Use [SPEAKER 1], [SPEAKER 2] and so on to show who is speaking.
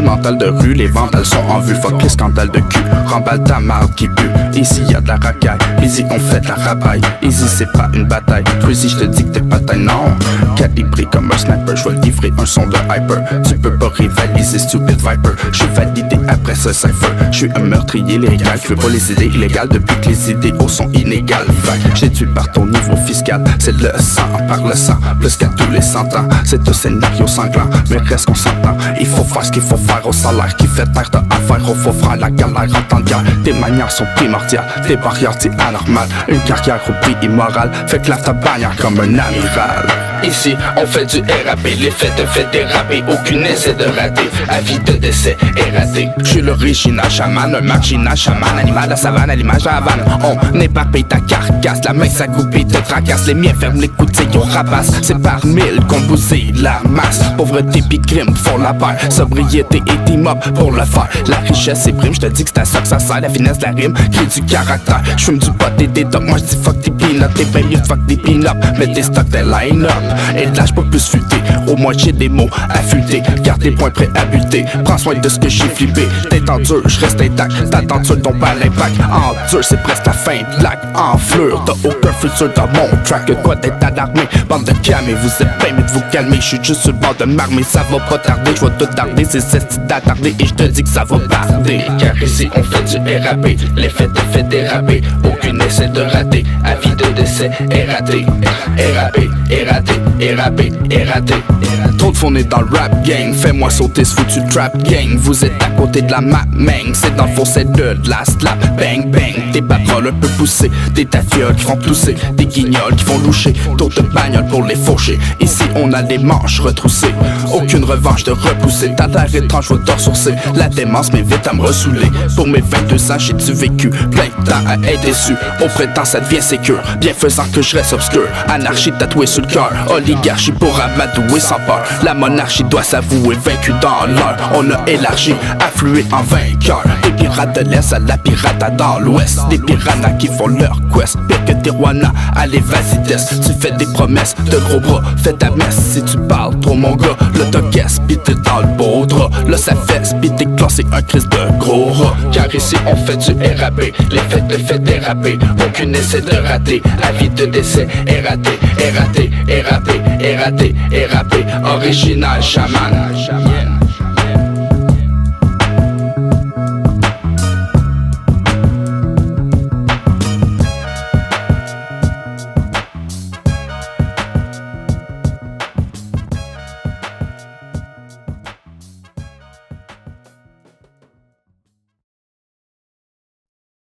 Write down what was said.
[SPEAKER 1] mental de rue, les vandales sont en vue. Fuck les scandales de cul, remballe ta marde qui pue. Ici y'a de la racaille, easy on fait de la rabaille. Easy c'est pas une bataille, Crazy j'te dis que t'es pas taille, non. Calibré comme un sniper, j'vais livrer un son de hyper. Tu peux pas rivaliser, stupid viper. J'suis validé après ce cypher. J'suis un meurtrier légal, j'veux pas les idées illégales depuis que les idéaux sont inégales. J't'ai tué par ton niveau fiscal, c'est le sang par le sang, plus qu'à tous les 100 ans. C'est un scénario sanglant, mais reste qu'on s'entend. Il faut faire ce qu'il faut faire au salaire qui fait taire de affaire. Oh, faut faire la galère en temps de guerre. Tes manières sont primordiales, tes barrières c'est anormal. Une carrière au prix immoral, fait clave ta bannière comme un amiral.
[SPEAKER 2] Ici, on fait du RAP, les faits te fait déraper, aucune essai de rater, avis de décès est raté.
[SPEAKER 1] J'suis l'original chaman, un marginal chaman, animal de savane à l'image de Havane. On éparpille ta carcasse, la main s'agoupille, te tracasse, les miens ferment les coutilles, on rapace. C'est par mille qu'on bousille la masse. Pauvreté pis crime font la paire, sobriété et team-up pour le faire. La richesse et prime, j'te dis que c'est à ça que ça sert, la finesse de la rime, crée du caractère. J'fume du pot et des tops, moi j'dis fuck tes peanuts, t'es bien mieux fuck des peanuts. Mets tes stocks des line-up, et de l'âge pas plus futé, au moins j'ai des mots affûtés. Garde tes points prêts à buter, prends soin de ce que j'ai flippé. T'es en dur, j'reste intact, t'attends sur ton pas l'impact. En dur, c'est presque la fin de l'acte. En fleur, t'as aucun futur dans mon track. Que quoi d'être alarmé, bande de camés, vous êtes bien mais de vous calmer. J'suis juste sur le bord de m'armer, ça va pas tarder. J'vois tout tarder, c'est celle-ci d'attardé et j'te dis que ça va tarder.
[SPEAKER 2] Car ici on fait du RAP, les faits te fait déraper, aucune essai de rater, avis de décès est raté. RAP, RAP, RAT.
[SPEAKER 1] Trop de fournées dans le rap gang, fais-moi sauter ce foutu trap gang. Vous êtes à côté de la map, mang. C'est dans le fond, c'est de la slap, bang bang. Des paroles un peu poussées, des tafioles qui font tousser, des guignols qui font loucher, d'autres bagnoles pour les faucher. Ici on a les manches retroussées, aucune revanche de repousser. T'as l'air étrange, faut te ressourcer. La démence m'invite à me ressouler. Pour mes 22 ans, j'ai du vécu, plein de temps à être déçu. Au printemps, ça devient sécure, bien faisant que je reste obscur. Anarchie tatouée sur le cœur, oligarchie pour amadouer sans peur. La monarchie doit s'avouer vaincue dans l'heure. On a élargi, afflué en vainqueur. Des pirates de l'Est à la pirata dans l'Ouest. Des piranhas qui font leur quest. Pire que Tijuana, allez vas-y test. Tu fais des promesses de gros bras, fais ta messe. Si tu parles trop mon gars, là t'as caisse, pis t'es dans le beau drap. Là ça fesse, pis t'es classé un crise de gros rat.
[SPEAKER 2] Car ici on fait du RAP, les faits te fait déraper, aucune essai de rater, avis de décès est raté. RAP, RAP, RAP, original chaman.